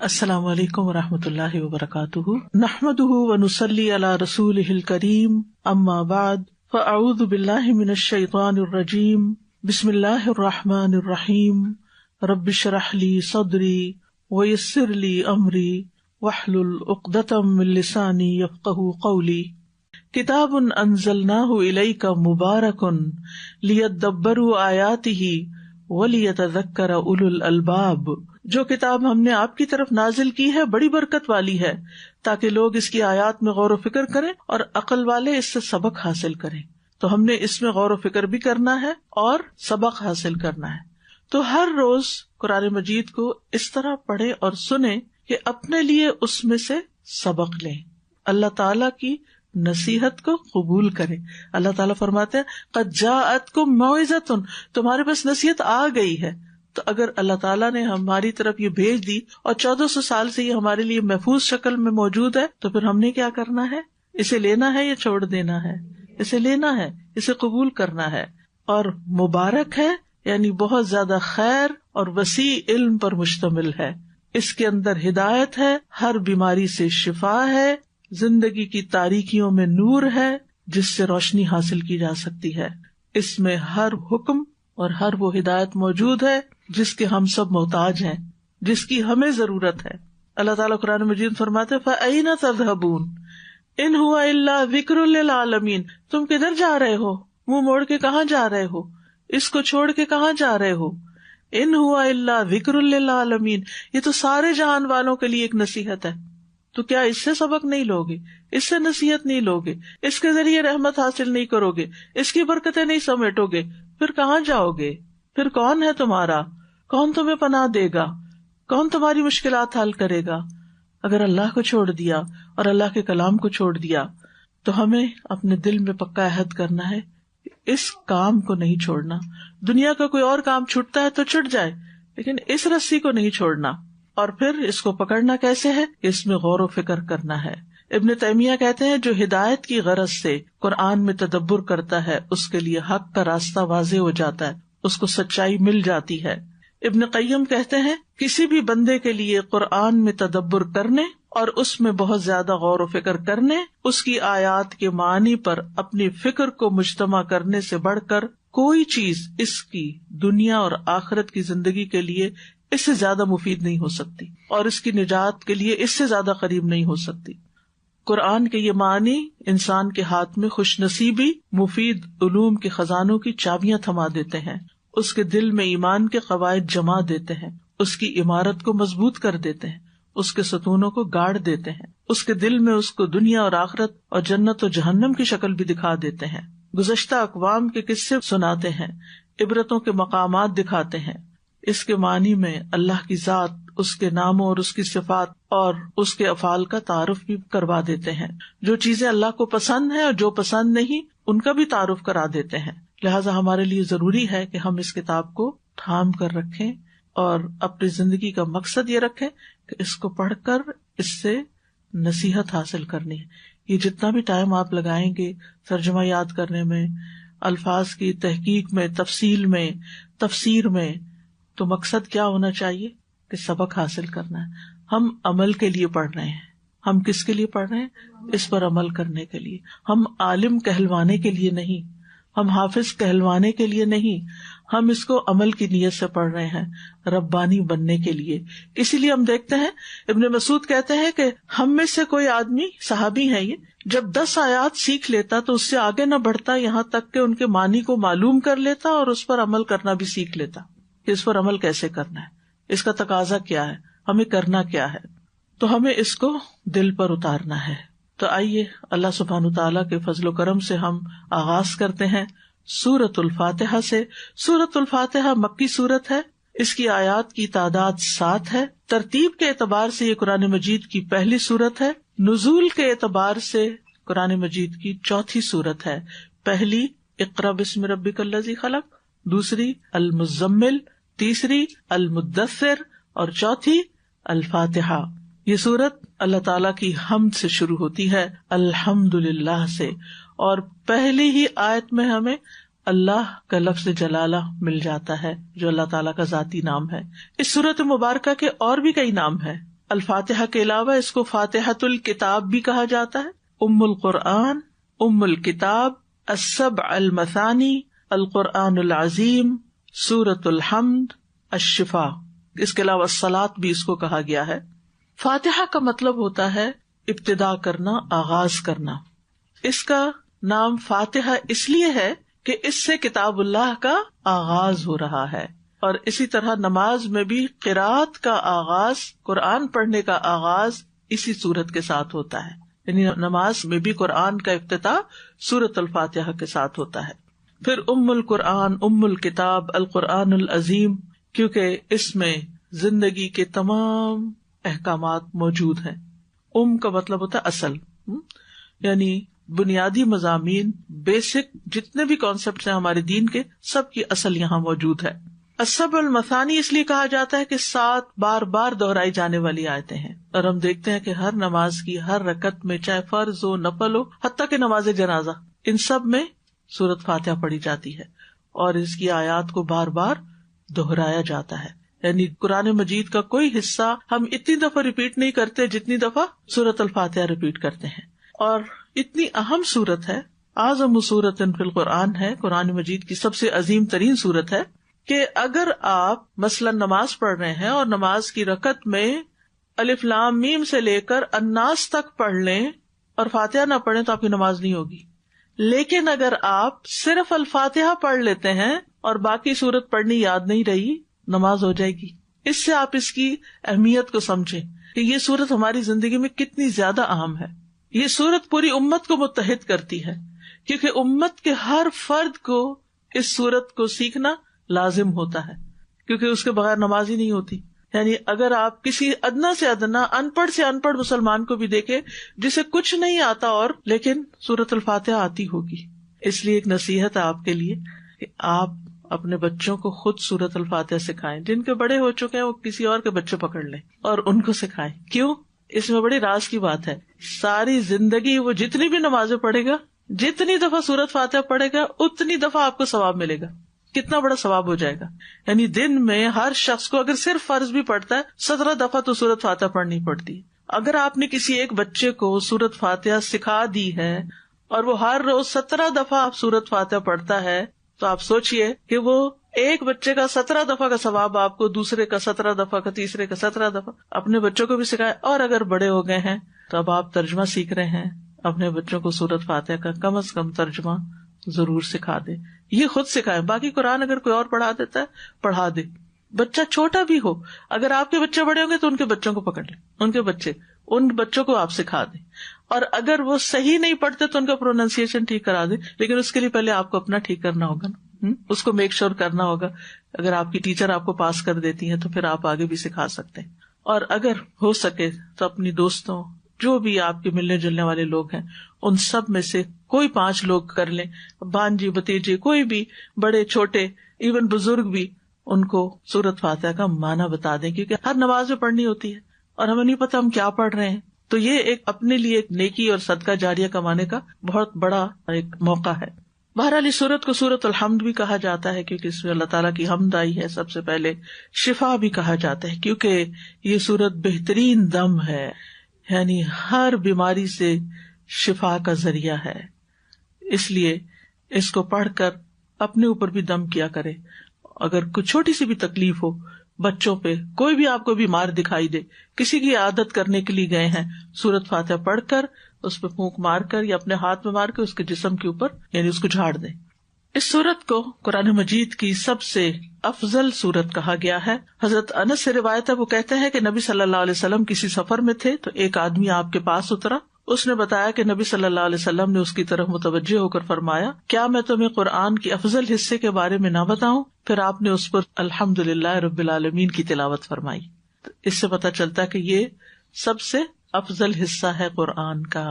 السلام علیکم ورحمۃ اللہ وبرکاتہ، نحمدہ ونصلی علی رسولہ الکریم، اما بعد فاعوذ باللہ من الشیطان الرجیم، بسم اللہ الرحمن الرحیم، رب اشرح لی صدری ویسر لی امری واحلل عقدۃ من لسانی یفقہوا قولی، کتاب انزلناہ الیک مبارک لیدبروا آیاتہ ولیتذکر اولو الالباب، جو کتاب ہم نے آپ کی طرف نازل کی ہے بڑی برکت والی ہے تاکہ لوگ اس کی آیات میں غور و فکر کریں اور عقل والے اس سے سبق حاصل کریں۔ تو ہم نے اس میں غور و فکر بھی کرنا ہے اور سبق حاصل کرنا ہے۔ تو ہر روز قرآن مجید کو اس طرح پڑھیں اور سنیں کہ اپنے لیے اس میں سے سبق لیں، اللہ تعالیٰ کی نصیحت کو قبول کریں۔ اللہ تعالیٰ فرماتے ہیں قد جاءتکم موعظۃ، تمہارے پاس نصیحت آ گئی ہے۔ تو اگر اللہ تعالیٰ نے ہماری طرف یہ بھیج دی اور 1400 سال سے یہ ہمارے لیے محفوظ شکل میں موجود ہے، تو پھر ہم نے کیا کرنا ہے؟ اسے لینا ہے یا چھوڑ دینا ہے؟ اسے لینا ہے، اسے قبول کرنا ہے۔ اور مبارک ہے یعنی بہت زیادہ خیر اور وسیع علم پر مشتمل ہے، اس کے اندر ہدایت ہے، ہر بیماری سے شفا ہے، زندگی کی تاریکیوں میں نور ہے جس سے روشنی حاصل کی جا سکتی ہے۔ اس میں ہر حکم اور ہر وہ ہدایت موجود ہے جس کے ہم سب محتاج ہیں، جس کی ہمیں ضرورت ہے۔ اللہ تعالیٰ قرآن مجید فرماتے فَأَيْنَ تَذْهَبُونَ إِنْ هُوَ إِلَّا ذِكْرٌ لِّلْعَالَمِينَ، تم کدھر جا رہے ہو؟ منہ موڑ کے کہاں جا رہے ہو؟ اس کو چھوڑ کے کہاں جا رہے ہو؟ إِنْ هُوَ إِلَّا ذِكْرٌ لِّلْعَالَمِينَ، یہ تو سارے جہان والوں کے لیے ایک نصیحت ہے۔ تو کیا اس سے سبق نہیں لوگے؟ اس سے نصیحت نہیں لوگے؟ اس کے ذریعے رحمت حاصل نہیں کرو گے؟ اس کی برکتیں نہیں سمیٹو گے؟ پھر کہاں جاؤ گے؟ پھر کون ہے تمہارا؟ کون تمہیں پناہ دے گا؟ کون تمہاری مشکلات حل کرے گا؟ اگر اللہ کو چھوڑ دیا اور اللہ کے کلام کو چھوڑ دیا تو ہمیں اپنے دل میں پکا عہد کرنا ہے کہ اس کام کو نہیں چھوڑنا۔ دنیا کا کوئی اور کام چھوٹتا ہے تو چھٹ جائے، لیکن اس رسی کو نہیں چھوڑنا۔ اور پھر اس کو پکڑنا کیسے ہے؟ اس میں غور و فکر کرنا ہے۔ ابن تیمیہ کہتے ہیں جو ہدایت کی غرض سے قرآن میں تدبر کرتا ہے اس کے لیے حق کا راستہ واضح ہو جاتا ہے، اس کو سچائی مل جاتی ہے۔ ابن قیم کہتے ہیں کسی بھی بندے کے لیے قرآن میں تدبر کرنے اور اس میں بہت زیادہ غور و فکر کرنے، اس کی آیات کے معنی پر اپنی فکر کو مجتمع کرنے سے بڑھ کر کوئی چیز اس کی دنیا اور آخرت کی زندگی کے لیے اس سے زیادہ مفید نہیں ہو سکتی، اور اس کی نجات کے لیے اس سے زیادہ قریب نہیں ہو سکتی۔ قرآن کے یہ معنی انسان کے ہاتھ میں خوش نصیبی، مفید علوم کے خزانوں کی چابیاں تھما دیتے ہیں، اس کے دل میں ایمان کے قواعد جما دیتے ہیں، اس کی عمارت کو مضبوط کر دیتے ہیں، اس کے ستونوں کو گاڑ دیتے ہیں، اس کے دل میں اس کو دنیا اور آخرت اور جنت و جہنم کی شکل بھی دکھا دیتے ہیں، گزشتہ اقوام کے قصے سناتے ہیں، عبرتوں کے مقامات دکھاتے ہیں۔ اس کے معنی میں اللہ کی ذات، اس کے ناموں اور اس کی صفات اور اس کے افعال کا تعارف بھی کروا دیتے ہیں۔ جو چیزیں اللہ کو پسند ہیں اور جو پسند نہیں ان کا بھی تعارف کرا دیتے ہیں۔ لہٰذا ہمارے لیے ضروری ہے کہ ہم اس کتاب کو تھام کر رکھیں اور اپنی زندگی کا مقصد یہ رکھیں کہ اس کو پڑھ کر اس سے نصیحت حاصل کرنی ہے۔ یہ جتنا بھی ٹائم آپ لگائیں گے ترجمہ یاد کرنے میں، الفاظ کی تحقیق میں، تفصیل میں، تفسیر میں، تو مقصد کیا ہونا چاہیے کہ سبق حاصل کرنا ہے۔ ہم عمل کے لیے پڑھ رہے ہیں۔ ہم کس کے لیے پڑھ رہے ہیں؟ اس پر عمل کرنے کے لیے۔ ہم عالم کہلوانے کے لیے نہیں، ہم حافظ کہلوانے کے لیے نہیں، ہم اس کو عمل کی نیت سے پڑھ رہے ہیں، ربانی بننے کے لیے۔ اسی لیے ہم دیکھتے ہیں ابن مسعود کہتے ہیں کہ ہم میں سے کوئی آدمی، صحابی ہے یہ، جب 10 آیات سیکھ لیتا تو اس سے آگے نہ بڑھتا یہاں تک کہ ان کے معنی کو معلوم کر لیتا اور اس پر عمل کرنا بھی سیکھ لیتا کہ اس پر عمل کیسے کرنا ہے، اس کا تقاضا کیا ہے، ہمیں کرنا کیا ہے۔ تو ہمیں اس کو دل پر اتارنا ہے۔ تو آئیے اللہ سبحانہ تعالیٰ کے فضل و کرم سے ہم آغاز کرتے ہیں سورۃ الفاتحہ سے۔ سورۃ الفاتحہ مکی سورت ہے، اس کی آیات کی تعداد 7 ہے۔ ترتیب کے اعتبار سے یہ قرآن مجید کی پہلی سورت ہے، نزول کے اعتبار سے قرآن مجید کی چوتھی سورت ہے۔ پہلی اقرأ بسم ربک الذی خلق، دوسری المزمل، تیسری المدثر اور چوتھی الفاتحہ۔ یہ سورت اللہ تعالیٰ کی حمد سے شروع ہوتی ہے، الحمدللہ سے، اور پہلی ہی آیت میں ہمیں اللہ کا لفظ جلالہ مل جاتا ہے جو اللہ تعالیٰ کا ذاتی نام ہے۔ اس سورت مبارکہ کے اور بھی کئی نام ہیں، الفاتحہ کے علاوہ اس کو فاتحۃ الکتاب بھی کہا جاتا ہے، ام القرآن، ام الکتاب، السبع المثانی، القرآن العظیم، سورۃ الحمد، الشفاء۔ اس کے علاوہ الصلاۃ بھی اس کو کہا گیا ہے۔ فاتحہ کا مطلب ہوتا ہے ابتدا کرنا، آغاز کرنا۔ اس کا نام فاتحہ اس لیے ہے کہ اس سے کتاب اللہ کا آغاز ہو رہا ہے، اور اسی طرح نماز میں بھی قرات کا آغاز، قرآن پڑھنے کا آغاز اسی سورت کے ساتھ ہوتا ہے، یعنی نماز میں بھی قرآن کا افتتاح سورۃ الفاتحہ کے ساتھ ہوتا ہے۔ پھر ام القرآن، ام الکتاب، القرآن العظیم، کیونکہ اس میں زندگی کے تمام احکامات موجود ہیں۔ ام کا مطلب ہوتا ہے اصل، یعنی بنیادی مضامین، بیسک جتنے بھی کانسیپٹس ہیں ہمارے دین کے، سب کی اصل یہاں موجود ہے۔ السبع المثانی اس لیے کہا جاتا ہے کہ 7 بار بار دہرائی جانے والی آیتیں ہیں، اور ہم دیکھتے ہیں کہ ہر نماز کی ہر رکعت میں، چاہے فرض ہو، نفل ہو، حتیٰ کہ نماز جنازہ، ان سب میں سورۃ فاتحہ پڑھی جاتی ہے، اور اس کی آیات کو بار بار دہرایا جاتا ہے۔ یعنی قرآن مجید کا کوئی حصہ ہم اتنی دفعہ ریپیٹ نہیں کرتے جتنی دفعہ سورۃ الفاتحہ ریپیٹ کرتے ہیں، اور اتنی اہم سورت ہے، اعظم سورۃ فی القرآن ہے، قرآن مجید کی سب سے عظیم ترین سورت ہے، کہ اگر آپ مثلا نماز پڑھ رہے ہیں اور نماز کی رکعت میں الف لام میم سے لے کر الناس تک پڑھ لیں اور فاتحہ نہ پڑھیں تو آپ کی نماز نہیں ہوگی۔ لیکن اگر آپ صرف الفاتحہ پڑھ لیتے ہیں اور باقی سورت پڑھنی یاد نہیں رہی، نماز ہو جائے گی۔ اس سے آپ اس کی اہمیت کو سمجھیں کہ یہ سورت ہماری زندگی میں کتنی زیادہ اہم ہے۔ یہ سورت پوری امت کو متحد کرتی ہے، کیونکہ امت کے ہر فرد کو اس سورت کو سیکھنا لازم ہوتا ہے، کیونکہ اس کے بغیر نماز ہی نہیں ہوتی۔ یعنی اگر آپ کسی ادنا سے ادنا ان پڑھ سے ان پڑھ مسلمان کو بھی دیکھیں جسے کچھ نہیں آتا اور لیکن سورۃ الفاتحہ آتی ہوگی، اس لیے ایک نصیحت ہے آپ کے لیے کہ آپ اپنے بچوں کو خود سورۃ الفاتحہ سکھائیں۔ جن کے بڑے ہو چکے ہیں وہ کسی اور کے بچے پکڑ لیں اور ان کو سکھائیں۔ کیوں؟ اس میں بڑی راز کی بات ہے۔ ساری زندگی وہ جتنی بھی نمازیں پڑھے گا، جتنی دفعہ سورۃ فاتحہ پڑھے گا، اتنی دفعہ آپ کو ثواب ملے گا۔ کتنا بڑا ثواب ہو جائے گا۔ یعنی دن میں ہر شخص کو اگر صرف فرض بھی پڑھتا ہے 17 دفعہ تو سورۃ فاتحہ پڑھنی پڑتی ہے۔ اگر آپ نے کسی ایک بچے کو سورۃ فاتحہ سکھا دی ہے اور وہ ہر روز 17 دفعہ آپ سورۃ فاتحہ پڑھتا ہے، تو آپ سوچئے کہ وہ ایک بچے کا 17 دفعہ کا ثواب آپ کو، دوسرے کا 17 دفعہ کا، تیسرے کا 17 دفعہ۔ اپنے بچوں کو بھی سکھائے، اور اگر بڑے ہو گئے ہیں تو اب آپ ترجمہ سیکھ رہے ہیں، اپنے بچوں کو سورۃ فاتحہ کا کم از کم ترجمہ ضرور سکھا دے۔ یہ خود سکھائے، باقی قرآن اگر کوئی اور پڑھا دیتا ہے پڑھا دے۔ بچہ چھوٹا بھی ہو، اگر آپ کے بچے بڑے ہوں گے تو ان کے بچوں کو پکڑ لیں، ان بچوں کو آپ سکھا دیں، اور اگر وہ صحیح نہیں پڑھتے تو ان کا پروننسیشن ٹھیک کرا دیں، لیکن اس کے لیے پہلے آپ کو اپنا ٹھیک کرنا ہوگا نا، اس کو میک شور کرنا ہوگا۔ اگر آپ کی ٹیچر آپ کو پاس کر دیتی ہیں تو پھر آپ آگے بھی سکھا سکتے ہیں، اور اگر ہو سکے تو اپنی دوستوں، جو بھی آپ کے ملنے جلنے والے لوگ ہیں، ان سب میں سے کوئی 5 لوگ کر لیں، بانجی بتیجے، کوئی بھی، بڑے چھوٹے، ایون بزرگ بھی، ان کو سورۃ فاتحہ کا معنی بتا دیں، کیونکہ ہر نماز میں پڑھنی ہوتی ہے اور ہمیں نہیں پتا ہم کیا پڑھ رہے ہیں۔ تو یہ ایک اپنے لیے ایک نیکی اور صدقہ جاریہ کمانے کا بہت بڑا ایک موقع ہے۔ بہرحال اس سورت کو سورۃ الحمد بھی کہا جاتا ہے، کیونکہ اس میں اللہ تعالیٰ کی حمد آئی ہے سب سے پہلے۔ شفا بھی کہا جاتا ہے کیونکہ یہ سورت بہترین دم ہے، یعنی ہر بیماری سے شفا کا ذریعہ ہے۔ اس لیے اس کو پڑھ کر اپنے اوپر بھی دم کیا کرے۔ اگر کوئی چھوٹی سی بھی تکلیف ہو، بچوں پہ، کوئی بھی آپ کو بیمار دکھائی دے، کسی کی عادت کرنے کے لیے گئے ہیں، سورۃ فاتحہ پڑھ کر اس پہ پھونک مار کر یا اپنے ہاتھ میں مار کے اس کے جسم کے اوپر یعنی اس کو جھاڑ دیں۔ اس سورت کو قرآن مجید کی سب سے افضل سورت کہا گیا ہے۔ حضرت انس سے روایت ہے، وہ کہتے ہیں کہ نبی صلی اللہ علیہ وسلم کسی سفر میں تھے تو ایک آدمی آپ کے پاس اترا۔ اس نے بتایا کہ نبی صلی اللہ علیہ وسلم نے اس کی طرف متوجہ ہو کر فرمایا، کیا میں تمہیں قرآن کے افضل حصے کے بارے میں نہ بتاؤں؟ پھر آپ نے اس پر الحمدللہ رب العالمین کی تلاوت فرمائی۔ اس سے پتہ چلتا ہے کہ یہ سب سے افضل حصہ ہے قرآن کا۔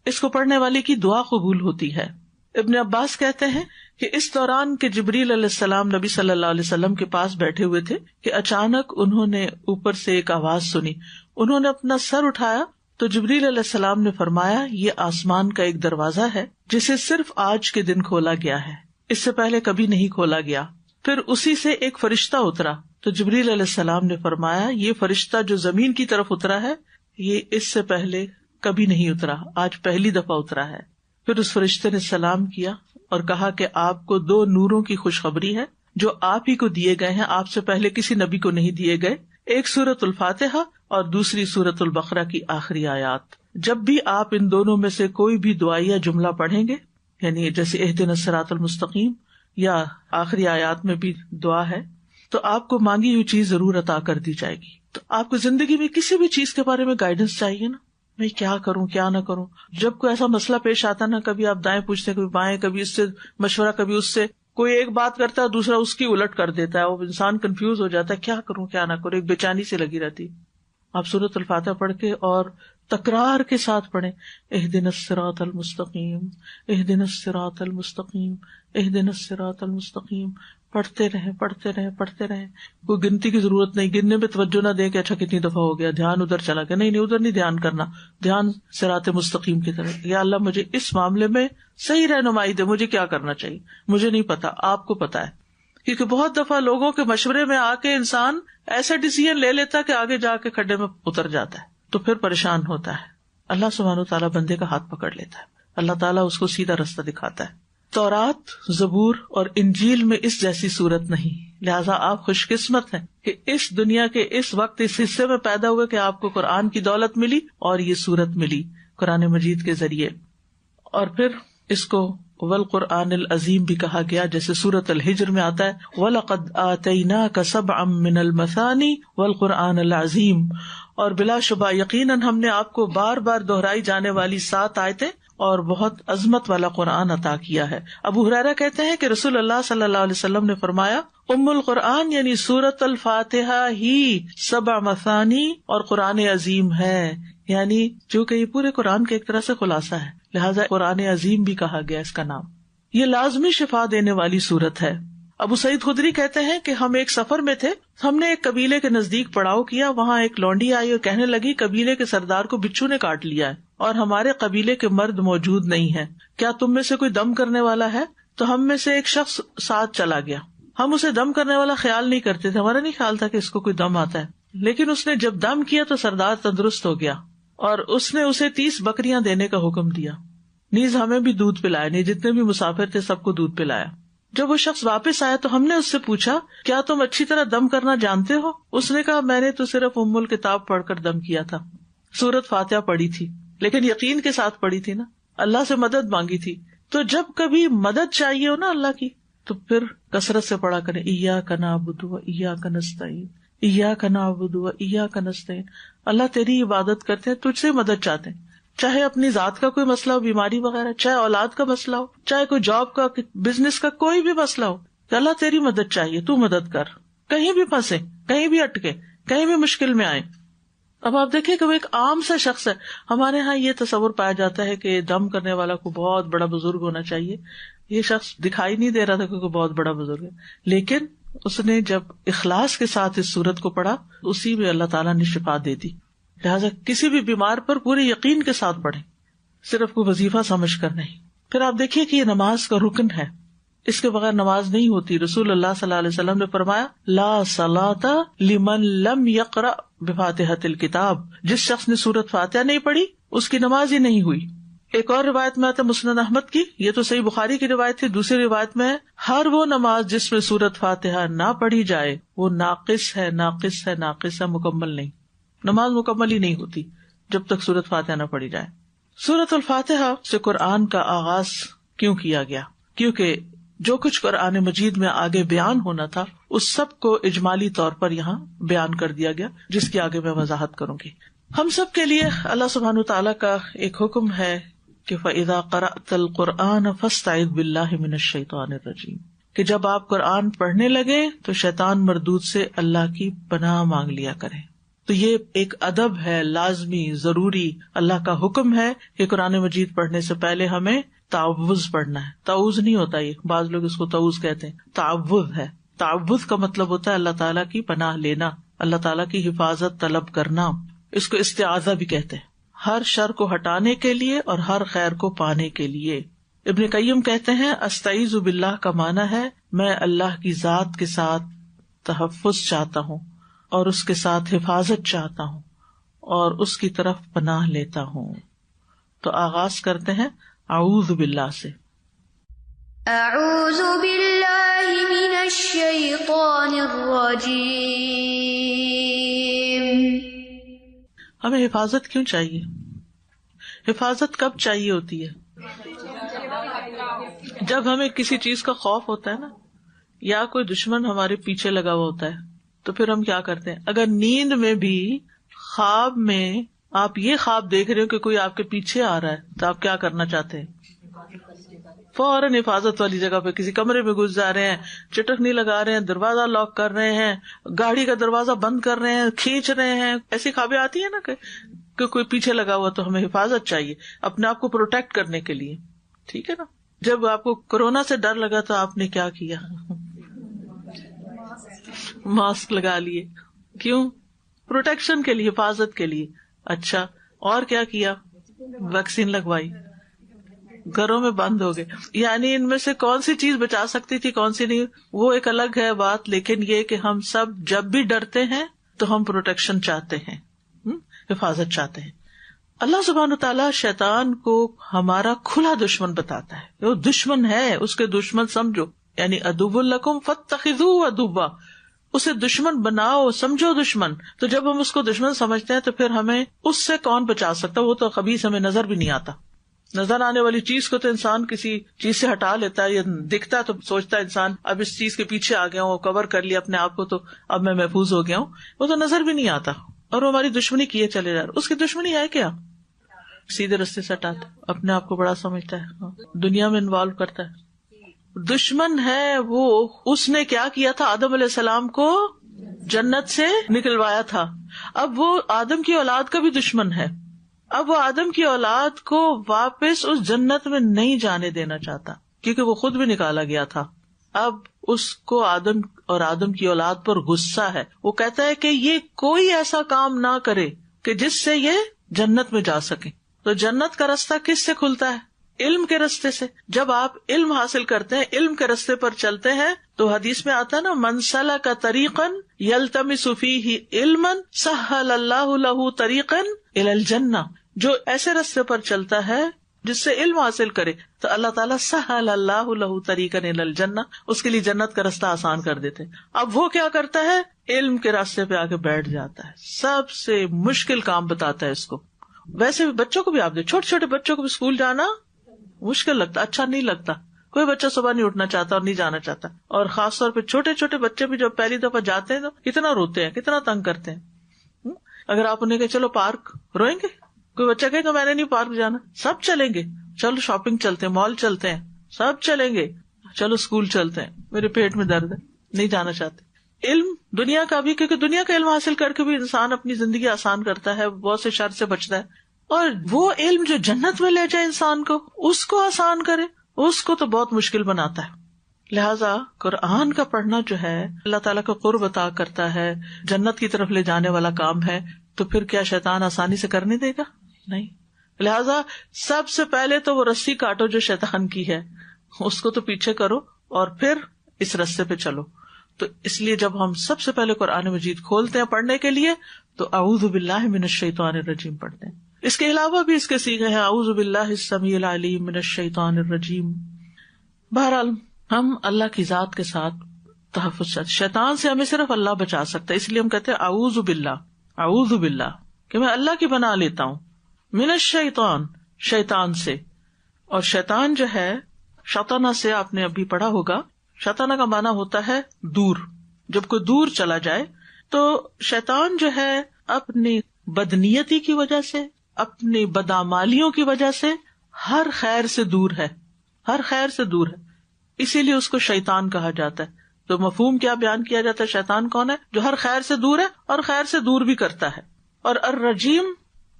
اس کو پڑھنے والے کی دعا قبول ہوتی ہے۔ ابن عباس کہتے ہیں کہ اس دوران کے جبریل علیہ السلام نبی صلی اللہ علیہ وسلم کے پاس بیٹھے ہوئے تھے کہ اچانک انہوں نے اوپر سے ایک آواز سنی۔ انہوں نے اپنا سر اٹھایا تو جبریل علیہ السلام نے فرمایا، یہ آسمان کا ایک دروازہ ہے جسے صرف آج کے دن کھولا گیا ہے، اس سے پہلے کبھی نہیں کھولا گیا۔ پھر اسی سے ایک فرشتہ اترا تو جبریل علیہ السلام نے فرمایا یہ فرشتہ جو زمین کی طرف اترا ہے یہ اس سے پہلے کبھی نہیں اترا، آج پہلی دفعہ اترا ہے۔ پھر اس فرشتے نے سلام کیا اور کہا کہ آپ کو 2 نوروں کی خوشخبری ہے جو آپ ہی کو دیے گئے ہیں، آپ سے پہلے کسی نبی کو نہیں دیے گئے، ایک سورۃ الفاتحہ اور دوسری سورۃ البقرہ کی آخری آیات۔ جب بھی آپ ان دونوں میں سے کوئی بھی دعائیا جملہ پڑھیں گے، یعنی جیسے اہدنا الصراط المستقیم یا آخری آیات میں بھی دعا ہے، تو آپ کو مانگی ہوئی چیز ضرور عطا کر دی جائے گی۔ تو آپ کو زندگی میں کسی بھی چیز کے بارے میں گائیڈنس چاہیے نا، میں کیا کروں کیا نہ کروں، جب کوئی ایسا مسئلہ پیش آتا نا، کبھی آپ دائیں پوچھتے ہیں، کبھی بائیں، کبھی اس سے مشورہ، کبھی اس سے، کوئی ایک بات کرتا ہے دوسرا اس کی الٹ کر دیتا ہے، وہ انسان کنفیوز ہو جاتا ہے کیا کروں کیا نہ کروں، ایک بے چینی سے لگی رہتی۔ آپ سورۃ الفاتحہ پڑھ کے اور تکرار کے ساتھ پڑھیں، اہدنا الصراط المستقیم اہدنا الصراط المستقیم اہدنا الصراط المستقیم، پڑھتے رہیں۔ کوئی گنتی کی ضرورت نہیں، گننے پہ توجہ نہ دیں کہ اچھا کتنی دفعہ ہو گیا، دھیان ادھر چلا گیا، نہیں ادھر نہیں دھیان کرنا، دھیان صراط مستقیم کی طرف۔ یا اللہ مجھے اس معاملے میں صحیح رہنمائی دے، مجھے کیا کرنا چاہیے، مجھے نہیں پتا، آپ کو پتا ہے۔ کیونکہ بہت دفعہ لوگوں کے مشورے میں آ کے انسان ایسا ڈیسیژن لے لیتا ہے کہ آگے جا کے کھڈے میں اتر جاتا ہے، تو پھر پریشان ہوتا ہے۔ اللہ سبحانہ و تعالیٰ بندے کا ہاتھ پکڑ لیتا ہے، اللہ تعالیٰ اس کو سیدھا رستہ دکھاتا ہے۔ تورات، زبور اور انجیل میں اس جیسی صورت نہیں، لہٰذا آپ خوش قسمت ہیں کہ اس دنیا کے اس وقت اس حصے میں پیدا ہوئے کہ آپ کو قرآن کی دولت ملی اور یہ صورت ملی قرآن مجید کے ذریعے۔ اور پھر اس کو والقرآن العظیم بھی کہا گیا، جیسے سورۃ الحجر میں آتا ہے وَلَقَدْ آتَيْنَاكَ سَبْعًا مِّنَ الْمَثَانِي وَالْقُرْآنَ الْعَظِيمِ، اور بلا شبہ یقیناً ہم نے آپ کو بار بار دہرائی جانے والی 7 آیتیں اور بہت عظمت والا قرآن عطا کیا ہے۔ ابو ہریرہ کہتے ہیں کہ رسول اللہ صلی اللہ علیہ وسلم نے فرمایا ام القرآن یعنی سورۃ الفاتحہ ہی 7 مثانی اور قرآن عظیم ہے، یعنی جو کہ یہ پورے قرآن کے ایک طرح سے خلاصہ ہے، لہٰذا قرآن عظیم بھی کہا گیا اس کا نام۔ یہ لازمی شفا دینے والی سورت ہے۔ ابو سعید خدری کہتے ہیں کہ ہم ایک سفر میں تھے، ہم نے ایک قبیلے کے نزدیک پڑاؤ کیا، وہاں ایک لونڈی آئی اور کہنے لگی قبیلے کے سردار کو بچھو نے کاٹ لیا ہے اور ہمارے قبیلے کے مرد موجود نہیں ہیں، کیا تم میں سے کوئی دم کرنے والا ہے؟ تو ہم میں سے ایک شخص ساتھ چلا گیا، ہم اسے دم کرنے والا خیال نہیں کرتے تھے، ہمارا نہیں خیال تھا کہ اس کو کوئی دم آتا ہے، لیکن اس نے جب دم کیا تو سردار تندرست ہو گیا اور اس نے اسے 30 بکریاں دینے کا حکم دیا، نیز ہمیں بھی دودھ پلایا، نہیں جتنے بھی مسافر تھے سب کو دودھ پلایا۔ جب وہ شخص واپس آیا تو ہم نے اس سے پوچھا کیا تم اچھی طرح دم کرنا جانتے ہو؟ اس نے کہا میں نے تو صرف ام الکتاب پڑھ کر دم کیا تھا، سورۃ فاتحہ پڑھی تھی، لیکن یقین کے ساتھ پڑھی تھی نا، اللہ سے مدد مانگی تھی۔ تو جب کبھی مدد چاہیے ہو نا اللہ کی تو پھر کثرت سے پڑھا کریں ایاک نعبد و ایاک نستعین، ایاک نعبد و ایاک نستعین، اللہ تیری عبادت کرتے ہیں، تجھ سے مدد چاہتے ہیں، چاہے اپنی ذات کا کوئی مسئلہ ہو، بیماری وغیرہ، چاہے اولاد کا مسئلہ ہو، چاہے کوئی جاب کا، بزنس کا، کوئی بھی مسئلہ ہو کہ اللہ تیری مدد چاہیے، تو مدد کر، کہیں بھی پھنسے، کہیں بھی اٹکے، کہیں بھی مشکل میں آئے۔ اب آپ دیکھیں کہ وہ ایک عام سا شخص ہے، ہمارے ہاں یہ تصور پایا جاتا ہے کہ دم کرنے والا کو بہت بڑا بزرگ ہونا چاہیے، یہ شخص دکھائی نہیں دے رہا تھا کہ کوئی بہت بڑا بزرگ ہے، لیکن اس نے جب اخلاص کے ساتھ اس سورت کو پڑھا اسی میں اللہ تعالیٰ نے شفا دے دی۔ لہٰذا کسی بھی بیمار پر پورے یقین کے ساتھ پڑھیں، صرف کوئی وظیفہ سمجھ کر نہیں۔ پھر آپ دیکھیے کہ یہ نماز کا رکن ہے، اس کے بغیر نماز نہیں ہوتی۔ رسول اللہ صلی اللہ علیہ وسلم نے فرمایا لا صلاۃ لمن لم یقرأ بفاتحۃ الکتاب، جس شخص نے سورۃ فاتحہ نہیں پڑھی اس کی نماز ہی نہیں ہوئی۔ ایک اور روایت میں آتا ہے مسند احمد کی، یہ تو صحیح بخاری کی روایت تھی، دوسری روایت میں ہے ہر وہ نماز جس میں سورۃ فاتحہ نہ پڑھی جائے وہ ناقص ہے، ناقص ہے، ناقص ہے، مکمل نہیں، نماز مکمل ہی نہیں ہوتی جب تک سورۃ فاتحہ نہ پڑھی جائے۔ سورۃ الفاتحہ سے قرآن کا آغاز کیوں کیا گیا؟ کیونکہ جو کچھ قرآن مجید میں آگے بیان ہونا تھا اس سب کو اجمالی طور پر یہاں بیان کر دیا گیا، جس کی آگے میں وضاحت کروں گی۔ ہم سب کے لیے اللہ سبحانہ وتعالیٰ کا ایک حکم ہے کہ فَإِذَا قَرَأْتَ الْقُرْآنَ فَاسْتَعِذْ بِاللَّهِ مِنَ الشَّيْطَانِ الرَّجِيمِ، کہ جب آپ قرآن پڑھنے لگے تو شیطان مردود سے اللہ کی پناہ مانگ لیا کریں۔ تو یہ ایک ادب ہے، لازمی، ضروری، اللہ کا حکم ہے کہ قرآن مجید پڑھنے سے پہلے ہمیں تعوذ پڑھنا ہے۔ تعوذ نہیں ہوتا، یہ بعض لوگ اس کو تعوذ کہتے ہیں، تعوذ ہے۔ تعوذ کا مطلب ہوتا ہے اللہ تعالیٰ کی پناہ لینا، اللہ تعالیٰ کی حفاظت طلب کرنا، اس کو استعاذہ بھی کہتے ہیں، ہر شر کو ہٹانے کے لیے اور ہر خیر کو پانے کے لیے۔ ابن قیم کہتے ہیں استعیذ باللہ کا معنی ہے میں اللہ کی ذات کے ساتھ تحفظ چاہتا ہوں اور اس کے ساتھ حفاظت چاہتا ہوں اور اس کی طرف پناہ لیتا ہوں. تو آغاز کرتے ہیں اعوذ باللہ سے. اعوذ باللہ من الشیطان الرجیم. ہمیں حفاظت کیوں چاہیے؟ حفاظت کب چاہیے ہوتی ہے؟ جب ہمیں کسی چیز کا خوف ہوتا ہے نا، یا کوئی دشمن ہمارے پیچھے لگا ہوا ہوتا ہے، تو پھر ہم کیا کرتے ہیں؟ اگر نیند میں بھی خواب میں آپ یہ خواب دیکھ رہے ہو کہ کوئی آپ کے پیچھے آ رہا ہے، تو آپ کیا کرنا چاہتے ہیں؟ فوراً حفاظت والی جگہ پہ کسی کمرے میں گھس جا رہے ہیں، چٹکنی لگا رہے ہیں، دروازہ لاک کر رہے ہیں، گاڑی کا دروازہ بند کر رہے ہیں، کھینچ رہے ہیں. ایسی خوابیں آتی ہیں نا کہ کوئی پیچھے لگا ہوا، تو ہمیں حفاظت چاہیے اپنے آپ کو پروٹیکٹ کرنے کے لیے. ٹھیک ہے نا؟ جب آپ کو کورونا سے ڈر لگا تو آپ نے کیا کیا؟ ماسک لگا لیے. کیوں؟ پروٹیکشن کے لیے، حفاظت کے لیے. اچھا، اور کیا کیا؟ ویکسین لگوائی، گھروں میں بند ہو گئے. یعنی ان میں سے کون سی چیز بچا سکتی تھی، کون سی نہیں، وہ ایک الگ ہے بات. لیکن یہ کہ ہم سب جب بھی ڈرتے ہیں تو ہم پروٹیکشن چاہتے ہیں، حفاظت چاہتے ہیں. اللہ سبحانہ تعالیٰ شیطان کو ہمارا کھلا دشمن بتاتا ہے. وہ دشمن ہے، اس کے دشمن سمجھو، یعنی عدو لکم فاتخذوہ عدوا، اسے دشمن بناؤ، سمجھو دشمن. تو جب ہم اس کو دشمن سمجھتے ہیں تو پھر ہمیں اس سے کون بچا سکتا؟ وہ تو خبیث ہمیں نظر بھی نہیں آتا. نظر آنے والی چیز کو تو انسان کسی چیز سے ہٹا لیتا ہے، یا دکھتا ہے تو سوچتا ہے انسان اب اس چیز کے پیچھے آ گیا ہوں، کور کر لیا اپنے آپ کو، تو اب میں محفوظ ہو گیا ہوں. وہ تو نظر بھی نہیں آتا اور وہ ہماری دشمنی کیے چلے جا رہا. اس کی دشمنی ہے کیا؟ سیدھے رستے سے ہٹاتا، اپنے آپ کو بڑا سمجھتا ہے، دنیا میں انوالو کرتا ہے. دشمن ہے وہ. اس نے کیا کیا تھا؟ آدم علیہ السلام کو جنت سے نکلوایا تھا. اب وہ آدم کی اولاد کا بھی دشمن ہے. اب وہ آدم کی اولاد کو واپس اس جنت میں نہیں جانے دینا چاہتا، کیونکہ وہ خود بھی نکالا گیا تھا. اب اس کو آدم اور آدم کی اولاد پر غصہ ہے. وہ کہتا ہے کہ یہ کوئی ایسا کام نہ کرے کہ جس سے یہ جنت میں جا سکے. تو جنت کا رستہ کس سے کھلتا ہے؟ علم کے رستے سے. جب آپ علم حاصل کرتے ہیں، علم کے رستے پر چلتے ہیں، تو حدیث میں آتا ہے نا، من سلک طریقا یلتمس فیہ علما سہل اللہ لہ طریقا الی الجنہ. جو ایسے رستے پر چلتا ہے جس سے علم حاصل کرے تو اللہ تعالیٰ سہل اللہ لہ طریقا الی الجنہ، اس کے لیے جنت کا رستہ آسان کر دیتے. اب وہ کیا کرتا ہے؟ علم کے راستے پہ آ کے بیٹھ جاتا ہے، سب سے مشکل کام بتاتا ہے اس کو. ویسے بھی بچوں کو بھی آپ دے، چھوٹے چھوٹے بچوں کو بھی اسکول جانا مشکل لگتا، اچھا نہیں لگتا. کوئی بچہ صبح نہیں اٹھنا چاہتا اور نہیں جانا چاہتا. اور خاص طور پہ چھوٹے چھوٹے بچے بھی جب پہلی دفعہ جاتے ہیں تو کتنا روتے ہیں، کتنا تنگ کرتے ہیں. اگر آپ انہیں کہ چلو پارک، روئیں گے. کوئی بچہ کہے کہ میں نے نہیں پارک جانا، سب چلیں گے. چلو شاپنگ چلتے ہیں، مال چلتے ہیں، سب چلیں گے. چلو اسکول چلتے ہیں، میرے پیٹ میں درد ہے، نہیں جانا چاہتے. علم دنیا کا بھی، کیونکہ دنیا کا علم حاصل کر کے بھی انسان اپنی زندگی آسان کرتا ہے، بہت سے شر سے بچتا ہے. اور وہ علم جو جنت میں لے جائے انسان کو، اس کو آسان کرے، اس کو تو بہت مشکل بناتا ہے. لہٰذا قرآن کا پڑھنا جو ہے اللہ تعالیٰ کا قرب عطا کرتا ہے، جنت کی طرف لے جانے والا کام ہے. تو پھر کیا شیطان آسانی سے کرنے دے گا؟ نہیں. لہٰذا سب سے پہلے تو وہ رسی کاٹو جو شیطان کی ہے، اس کو تو پیچھے کرو اور پھر اس رستے پہ چلو. تو اس لیے جب ہم سب سے پہلے قرآن مجید کھولتے ہیں پڑھنے کے لیے تو اعوذ باللہ من الشیطان الرجیم پڑھتے ہیں. اس کے علاوہ بھی اس کے صیغے ہیں، اعوذ باللہ السمیع العلیم من الشیطان الرجیم. بہرحال ہم اللہ کی ذات کے ساتھ تحفظ چاہتے. شیطان سے ہمیں صرف اللہ بچا سکتا ہے، اس لیے ہم کہتے ہیں اعوذ باللہ، اعوذ باللہ، کہ میں اللہ کی پناہ لیتا ہوں. من الشیطان، شیطان سے. اور شیطان جو ہے، شطنہ سے آپ نے ابھی پڑھا ہوگا، شطنہ کا معنی ہوتا ہے دور. جب کوئی دور چلا جائے تو شیطان جو ہے اپنی بدنیتی کی وجہ سے، اپنی بدعمالیوں کی وجہ سے ہر خیر سے دور ہے، ہر خیر سے دور ہے. اسی لیے اس کو شیطان کہا جاتا ہے. تو مفہوم کیا بیان کیا جاتا ہے؟ شیطان کون ہے؟ جو ہر خیر سے دور ہے اور خیر سے دور بھی کرتا ہے. اور الرجیم،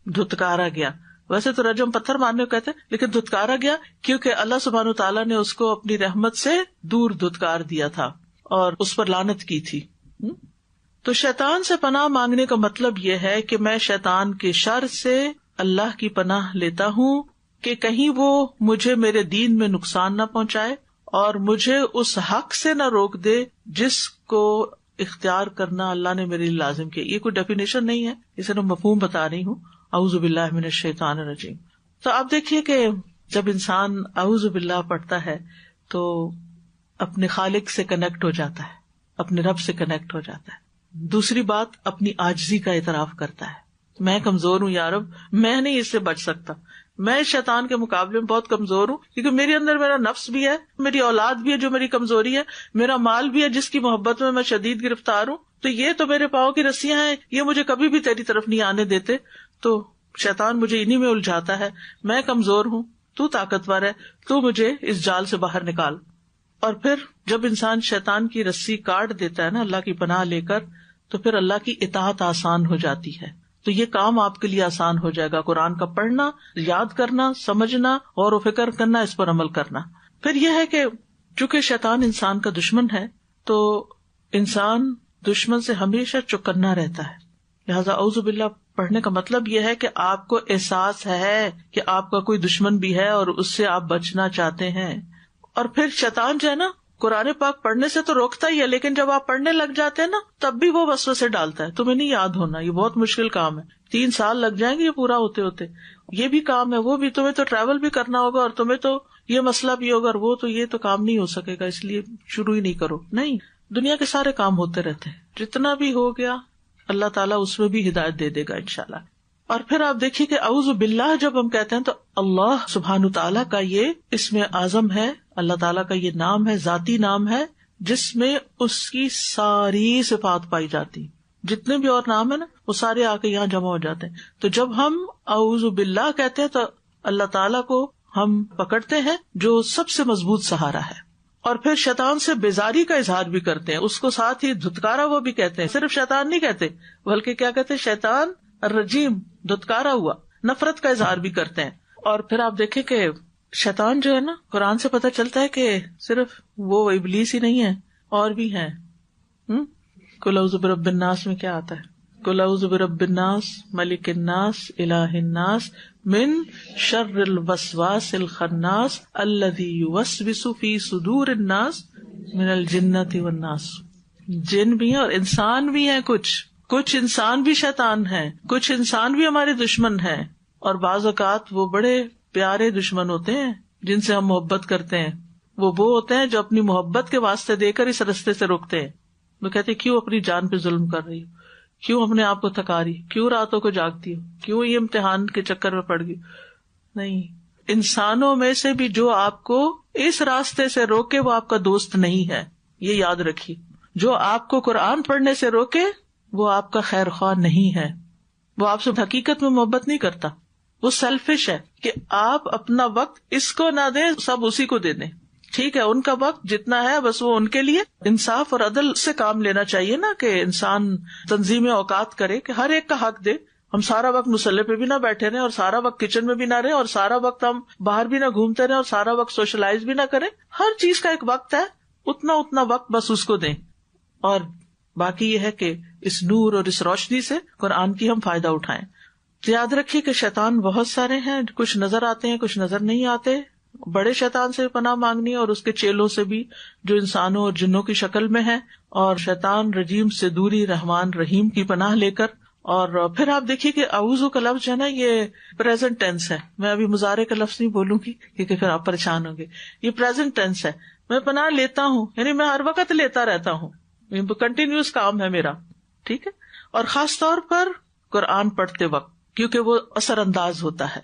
دھتکارا گیا. ویسے تو رجم پتھر مارنے کو کہتے ہیں، لیکن دھتکارا گیا کیونکہ اللہ سبحانہ تعالیٰ نے اس کو اپنی رحمت سے دور دھتکار دیا تھا اور اس پر لعنت کی تھی. تو شیطان سے پناہ مانگنے کا مطلب یہ ہے کہ میں شیطان کے شر سے اللہ کی پناہ لیتا ہوں کہ کہیں وہ مجھے میرے دین میں نقصان نہ پہنچائے اور مجھے اس حق سے نہ روک دے جس کو اختیار کرنا اللہ نے میرے لیے لازم کیا. یہ کوئی ڈیفینیشن نہیں ہے, اسے میں مفہوم بتا رہی ہوں. اعوذ باللہ من الشیطان الرجیم. تو آپ دیکھیے کہ جب انسان اعوذ باللہ پڑھتا ہے تو اپنے خالق سے کنیکٹ ہو جاتا ہے, اپنے رب سے کنیکٹ ہو جاتا ہے. دوسری بات, اپنی عاجزی کا اعتراف کرتا ہے, میں کمزور ہوں یا رب, میں نہیں اس سے بچ سکتا, میں اس شیطان کے مقابلے میں بہت کمزور ہوں, کیونکہ میرے اندر میرا نفس بھی ہے, میری اولاد بھی ہے جو میری کمزوری ہے, میرا مال بھی ہے جس کی محبت میں شدید گرفتار ہوں, تو یہ تو میرے پاؤں کی رسیاں ہیں, یہ مجھے کبھی بھی تیری طرف نہیں آنے دیتے. تو شیطان مجھے انہی میں الجھاتا ہے, میں کمزور ہوں, تو طاقتور ہے, تو مجھے اس جال سے باہر نکال. اور پھر جب انسان شیطان کی رسی کاٹ دیتا ہے نا اللہ کی پناہ لے کر, تو پھر اللہ کی اطاعت آسان ہو جاتی ہے. تو یہ کام آپ کے لیے آسان ہو جائے گا, قرآن کا پڑھنا, یاد کرنا, سمجھنا, غور و فکر کرنا, اس پر عمل کرنا. پھر یہ ہے کہ چونکہ شیطان انسان کا دشمن ہے تو انسان دشمن سے ہمیشہ چوکنا رہتا ہے. لہٰذا اعوذ باللہ پڑھنے کا مطلب یہ ہے کہ آپ کو احساس ہے کہ آپ کا کوئی دشمن بھی ہے اور اس سے آپ بچنا چاہتے ہیں. اور پھر شیطان جو ہے نا قرآن پاک پڑھنے سے تو روکتا ہی ہے, لیکن جب آپ پڑھنے لگ جاتے ہیں نا تب بھی وہ وسوسے ڈالتا ہے, تمہیں نہیں یاد ہونا, یہ بہت مشکل کام ہے, 3 سال لگ جائیں گے یہ پورا ہوتے ہوتے, یہ بھی کام ہے, وہ بھی, تمہیں تو ٹریول بھی کرنا ہوگا, اور تمہیں تو یہ مسئلہ بھی ہوگا, اور وہ تو یہ تو کام نہیں ہو سکے گا, اس لیے شروع ہی نہیں کرو. نہیں, دنیا کے سارے کام ہوتے رہتے ہیں, جتنا بھی ہو گیا اللہ تعالیٰ اس میں بھی ہدایت دے دے گا انشاءاللہ. اور پھر آپ دیکھیے کہ اعوذ باللہ جب ہم کہتے ہیں تو اللہ سبحانہ تعالیٰ کا یہ اسم اعظم ہے, اللہ تعالیٰ کا یہ نام ہے, ذاتی نام ہے, جس میں اس کی ساری صفات پائی جاتی. جتنے بھی اور نام ہیں نا وہ سارے آ کے یہاں جمع ہو جاتے ہیں. تو جب ہم اعوذ باللہ کہتے ہیں تو اللہ تعالیٰ کو ہم پکڑتے ہیں جو سب سے مضبوط سہارا ہے. اور پھر شیطان سے بیزاری کا اظہار بھی کرتے ہیں, اس کو ساتھ ہی دھتکارا وہ بھی کہتے ہیں. صرف شیطان نہیں کہتے بلکہ کیا کہتے ہیں, شیطان الرجیم, دھتکارا ہوا, نفرت کا اظہار بھی کرتے ہیں. اور پھر آپ دیکھیں کہ شیطان جو ہے نا, قرآن سے پتہ چلتا ہے کہ صرف وہ ابلیس ہی نہیں ہے, اور بھی ہیں. قل اعوذ برب الناس میں کیا آتا ہے, قل اعوذ برب الناس ملک الناس الہ الناس من شر الوسواس الخناس الذی یوسوس فی صدور الناس من الجنۃ والناس. جن بھی ہیں اور انسان بھی ہیں, کچھ انسان بھی شیطان ہیں, کچھ انسان بھی ہمارے دشمن ہیں, اور بعض اوقات وہ بڑے پیارے دشمن ہوتے ہیں جن سے ہم محبت کرتے ہیں. وہ ہوتے ہیں جو اپنی محبت کے واسطے دے کر اس رستے سے روکتے ہیں. وہ کہتے کیوں اپنی جان پہ ظلم کر رہی ہو, کیوں اپنے آپ کو تھکا رہی, کیوں راتوں کو جاگتی ہو, کیوں یہ امتحان کے چکر میں پڑ گئی. نہیں, انسانوں میں سے بھی جو آپ کو اس راستے سے روکے وہ آپ کا دوست نہیں ہے, یہ یاد رکھیے. جو آپ کو قرآن پڑھنے سے روکے وہ آپ کا خیر خواہ نہیں ہے, وہ آپ سے حقیقت میں محبت نہیں کرتا, وہ سیلفش ہے کہ آپ اپنا وقت اس کو نہ دیں, سب اسی کو دے دیں. ٹھیک ہے, ان کا وقت جتنا ہے بس وہ ان کے لیے. انصاف اور عدل سے کام لینا چاہیے نا, کہ انسان تنظیم اوقات کرے کہ ہر ایک کا حق دے. ہم سارا وقت مصلی پہ بھی نہ بیٹھے رہے, اور سارا وقت کچن میں بھی نہ رہے, اور سارا وقت ہم باہر بھی نہ گھومتے رہے, اور سارا وقت سوشلائز بھی نہ کریں. ہر چیز کا ایک وقت ہے, اتنا وقت بس اس کو دیں. اور باقی یہ ہے کہ اس نور اور اس روشنی سے قرآن کی ہم فائدہ اٹھائیں. تو یاد رکھیے کہ شیطان بہت سارے ہیں, کچھ نظر آتے ہیں, کچھ نظر نہیں آتے. بڑے شیطان سے پناہ مانگنی اور اس کے چیلوں سے بھی جو انسانوں اور جنوں کی شکل میں ہے, اور شیطان رجیم سے دوری, رحمان رحیم کی پناہ لے کر. اور پھر آپ دیکھیے کہ اعوذ کا لفظ جو ہے نا یہ پریزنٹ ٹینس ہے. میں ابھی مضارع کا لفظ نہیں بولوں گی کیونکہ پھر آپ پریشان ہوں گے. یہ پریزنٹ ٹینس ہے, میں پناہ لیتا ہوں, یعنی میں ہر وقت لیتا رہتا ہوں, کنٹینیوس کام ہے میرا. ٹھیک ہے, اور خاص طور پر قرآن پڑھتے وقت, کیونکہ وہ اثر انداز ہوتا ہے,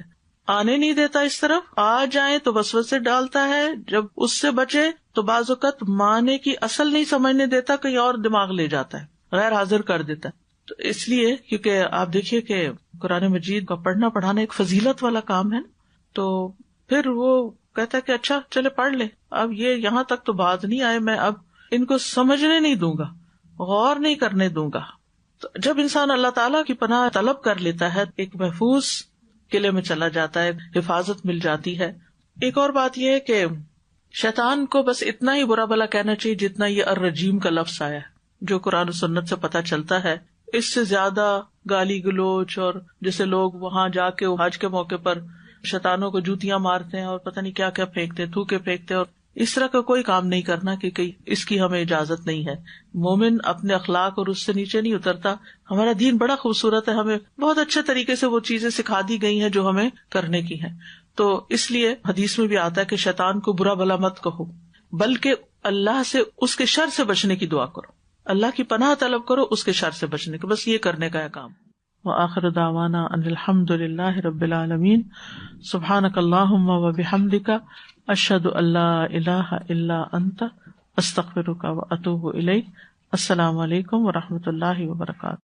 آنے نہیں دیتا اس طرف. آ جائیں تو وسوسے ڈالتا ہے, جب اس سے بچے تو بعض اوقات معنی کی اصل نہیں سمجھنے دیتا, کہیں اور دماغ لے جاتا ہے, غیر حاضر کر دیتا ہے. تو اس لیے کیونکہ آپ دیکھیے کہ قرآن مجید کا پڑھنا پڑھانا ایک فضیلت والا کام ہے, تو پھر وہ کہتا ہے کہ اچھا چلے پڑھ لے, اب یہ یہاں تک تو بات نہیں آئے, میں اب ان کو سمجھنے نہیں دوں گا, غور نہیں کرنے دوں گا. تو جب انسان اللہ تعالیٰ کی پناہ طلب کر لیتا ہے, ایک محفوظ قلعے میں چلا جاتا ہے, حفاظت مل جاتی ہے. ایک اور بات یہ ہے کہ شیطان کو بس اتنا ہی برا بھلا کہنا چاہیے جتنا یہ الرجیم کا لفظ آیا ہے, جو قرآن و سنت سے پتہ چلتا ہے. اس سے زیادہ گالی گلوچ, اور جیسے لوگ وہاں جا کے حج کے موقع پر شیطانوں کو جوتیاں مارتے ہیں اور پتہ نہیں کیا کیا پھینکتے, تھوکے پھینکتے, اور اس طرح کا کوئی کام نہیں کرنا کہ اس کی ہمیں اجازت نہیں ہے. مومن اپنے اخلاق اور اس سے نیچے نہیں اترتا. ہمارا دین بڑا خوبصورت ہے، ہمیں بہت اچھے طریقے سے وہ چیزیں سکھا دی گئی ہیں جو ہمیں کرنے کی ہیں. تو اس لیے حدیث میں بھی آتا ہے کہ شیطان کو برا بھلا مت کہو، بلکہ اللہ سے اس کے شر سے بچنے کی دعا کرو، اللہ کی پناہ طلب کرو اس کے شر سے بچنے کی. بس یہ کرنے کا ہے کام. وآخر دعوانا ان الحمد للہ رب العالمین. سبحانک اللہم وبحمدک، اشہد ان لا الہ الا انت، استغفرک واتوب الیک. السلام علیکم ورحمۃ اللہ وبرکاتہ.